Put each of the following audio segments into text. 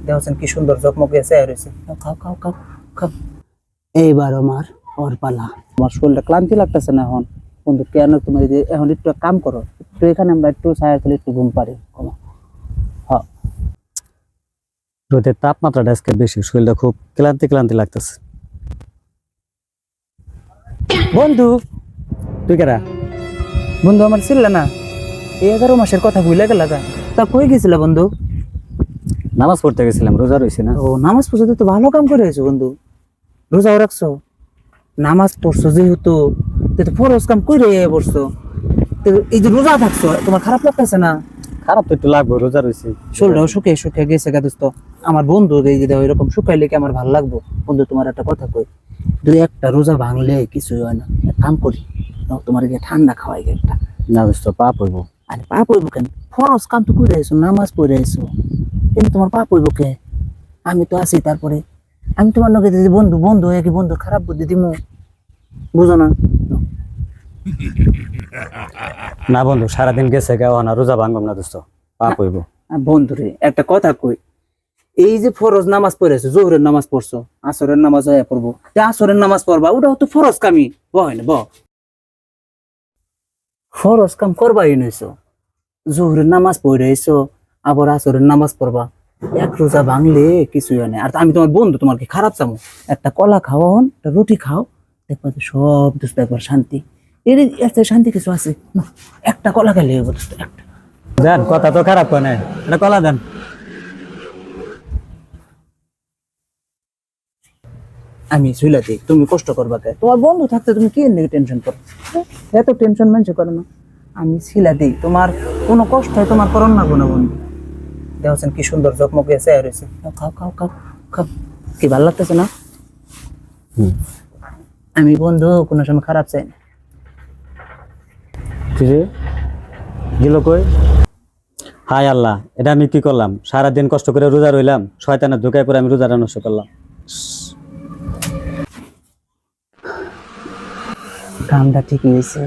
দেখছেন কি সুন্দর জকমকে চেয়ার রয়েছে। খাও খাও খাও খাও। এইবার আমার ওর পালা। আমার শরীরটা ক্লান্তি লাগতেছে না এখন বন্ধু। কেন তোমার এখন একটু কাম করো, একটু এখানে আমরা একটু ছায়া তুলে একটু ঘুম পারি। হ্যাঁ, রোদের তাপমাত্রাটা আজকে বেশি, শরীরটা খুব ক্লান্তি ক্লান্তি লাগতেছে। বন্ধু তুই কেরা? বন্ধু আমার ছিল না, এই 11 মাসের কথা ভুলে গেল। তা কই গেছিল বন্ধু? নামাজ পড়তে গেছিলাম, রোজা রয়েছি না। ও নামাজ পড়ছো তো ভালো কাম করে হয়েছো বন্ধু, রোজাও রাখছো, নামাজ পড়ছো যেহেতু তো ফরজ কাম করে পড়ছো। তো এই যে রোজা থাকছো তোমার খারাপ লাগতেছে না? খারাপ তো একটু লাগবে, রোজা রয়েছি। শরীরটাও শুকিয়ে শুকিয়ে গেছে গা দোস্ত। আমার বন্ধু এই যে এরকম শুকাইলে কি আমার ভালো লাগবো? বন্ধু তোমার একটা কথা কই, দুই একটা রোজা ভাঙলে কিছুই হয় না। এক কাম করি, নাও তোমার গিয়ে ঠান্ডা খাওয়াই গে একটা। না দোস্ত, পাপ হইব। আরে পাপ হইব কেন? ফরজ কাম তো করে আইছো, নামাজ পড়ে আইছো, কিন্তু তোমার পাপ হইব কে? আমি তো আছি। তারপরে আমি তোমার নকে যদি বন্ধু বন্ধু হয়ে কি বন্ধু খারাপ বুদ্ধি দিমু? বুঝো না? না বন্ধু, সারাদিন গেছে গা, না রোজা ভাঙব না দোস্ত, পাপ হইব। বন্ধু রে একটা কথা কই, এই যে ফরজ নামাজ পড়েছো, জোহরের নামাজ পড়ছো, আসরের নামাজ হয়ে পড়বো, আসরের নামাজ পড়বা, ওটাও তো ফরজ কামি। বয় না ফরজ কাম করবাই নইছো, জোহরের নামাজ পড়েছো, আবার আসরের নামাজ পড়বা। এক রোজা ভাঙলে কিছুই হয় না। আর আমি তোমার বন্ধু, তোমার কি খারাপ চামো? একটা কলা খাও, একটা রুটি খাও, দেখবা তো সব দোস্ত একবার শান্তি। এর এত শান্তি কিছু আছে না? একটা কলা খেলে হইব দোস্ত, একটা। দেন, কথা তো খারাপ হয় না, এটা কলা দেন। আমি শুইলা দিই, তুমি কষ্ট করবা কে? তোমার বন্ধু থাকতে তুমি কি নিয়ে টেনশন করো? এত টেনশন মানুষ করো না। আমি ছিলা দিই, তোমার কোনো কষ্ট হয় তোমার করন না কোনো বন্ধু। দেখছেন কি সুন্দর জকমকে চেয়ার রয়েছে। খাও খাও খাও খাও। কি ভালো লাগতেছে না? আমি বন্ধু কোনো সময় খারাপ চাই না। গেল কই? হায় আল্লাহ, এটা আমি কি করলাম? সারাদিন কষ্ট করে রোজা রইলাম, শয়তানের ধোকায় পরে আমি রোজাটা নষ্ট করলাম। কামটা ঠিকই হয়েছে,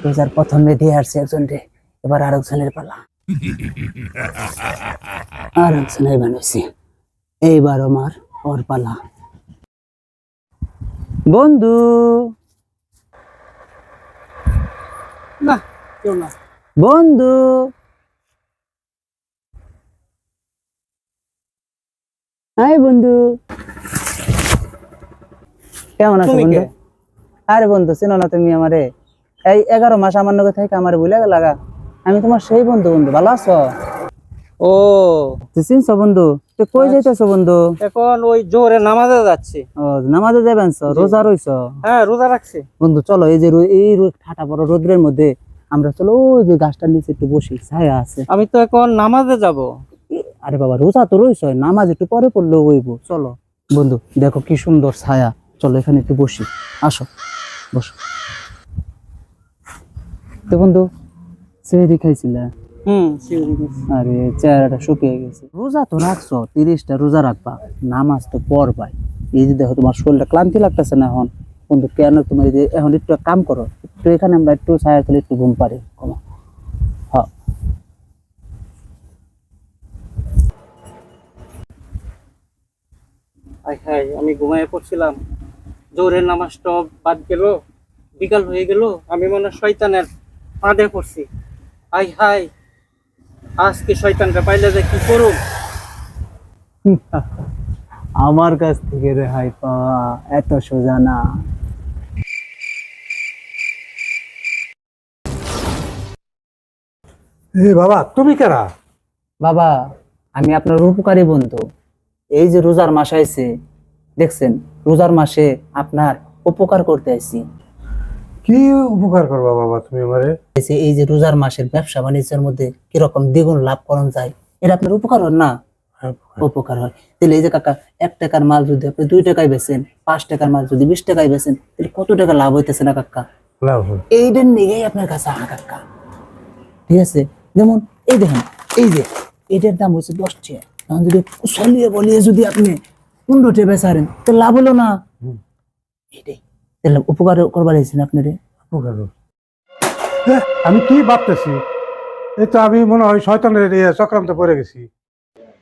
রোজার প্রথমে দিয়ে আসছে একজন রে, এবার আরেকজনের পালা। আরেকজনের বানাইছি, এইবার আমার ওর পালা। বন্ধু না, কেউ না। বন্ধু হাই বন্ধু, কেমন আছো বন্ধু? আরে বন্ধু চিনো না তুমি আমারে? এই 11 মাস আমার নগে থেকে আমার ভুলে গেলা। আমি তোমার সেই বন্ধু। বন্ধু ভালো আছো? ও তুই চিনছো বন্ধু? তুই কই যাইতেছো বন্ধু? এখন ওই জোরে নামাজে যাচ্ছি। ও নামাজে যাবেন? রোজা রইছো? হ্যাঁ, রোজা রাখছি। বন্ধু চলো, এই যে এই ঠাটা বড় রোদ্রের মধ্যে আমরা চলো ওই যে গাছটার নিচে একটু বসি, ছায়া আছে। আমি তো এখন নামাজে যাব। আরে বাবা, রোজা তো রইছো, নামাজ একটু পরে পড়লেও হইব। চলো বন্ধু, দেখো কি সুন্দর ছায়া, চলো এখানে একটু বসি, আসো বসো। তো বন্ধু সেহরি খাইছিলা? আরে চেহারাটা শুকিয়ে গেছে। রোজা তো রাখছো, 30টা রোজা রাখবা, নামাজ তো পড়বাই। এই যে দেখো তোমার শরীরটা ক্লান্তি লাগতেছে না এখন বন্ধু? কেন তোমার এই যে এখন একটু কাম করো, একটু এখানে আমরা একটু ছায়া তুলে একটু ঘুম পারি। হ্যাঁ, আমি ঘুমায় পড়ছিলাম, জোরের নামাজটা বাদ গেল, বিকাল হয়ে গেল, আমি মনে হয় শয়তানের ফাঁদে পড়ছি। আই হাই, আজকে শয়তানটা পাইলে যে কি করুম। আমার কাছ থেকে রেহাই পাওয়া এত সোজা না। বাবা, তুমি কারা? বাবা আমি আপনার উপকারী বন্ধু। এই যে রোজার মাস আইছে, দেখছেন রোজার মাসে আপনার উপকার করতে আইছি। কি উপকার করবা বাবা তুমি আমারে? এই যে রোজার মাসের ব্যবসা বাণিজ্যের মধ্যে কিরকম দ্বিগুণ লাভ করা যায়, এটা আপনার উপকার হয় না? উপকার হয়। তাহলে এই যে কাকা, 1 টাকার মাল যদি আপনি 2 টাকায় বেচেন, 5 টাকার মাল যদি 20 টাকায় বেচেন, তাহলে কত টাকা লাভ হইতেছে না কাকা? লাভ হয়। এইটার নিয়েই আপনার কাছে আনা কাকা, ঠিক আছে? যেমন এই দেখেন, এই যে এটার দাম হচ্ছে 10 টাকা, এখন যদি চলিয়ে বলিয়ে যদি আপনি 15 টাকা বেচারেন, তাহলে লাভ হলো না? এটাই তাহলে উপকার করবার এসেছেন আপনারে। উপকার করো। আমি কি ভাবতেছি, এই তো আমি মনে হয় শয়তানের চক্রান্তে পড়ে গেছি।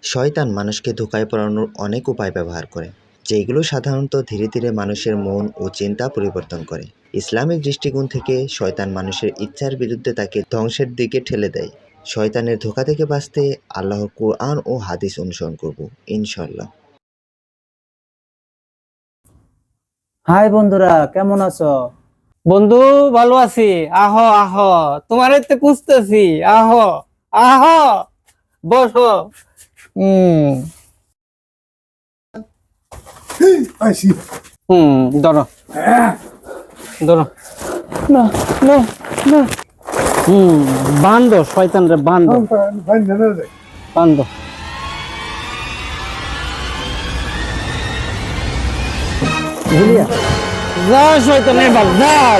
শয়তান মানুষকে ধোঁকায় পড়ানোর অনেক উপায় ব্যবহার করে, যেগুলো সাধারণত ধীরে ধীরে মানুষের মন ও চিন্তা পরিবর্তন করে। ইসলামিক দৃষ্টিকোণ থেকে শয়তান মানুষের ইচ্ছার বিরুদ্ধে তাকে ধ্বংসের দিকে ঠেলে দেয়। শয়তানের ধোঁকা থেকে বাঁচতে আল্লাহর কোরআন ও হাদিস অনুসরণ করব ইনশাল্লাহ। হাই বন্ধুরা, কেমন আছো? বন্ধু ভালো আছি, আহো আহো, তোমার এতে খুঁজতেছি, আহো আহো, বসো। আইসি ধরো ধরো, না না না, বান্ধো শয়তান রে, বান্ধো ভাই না না বান্ধো। জুলিয়া, যাও শয়তান, এবার যাও।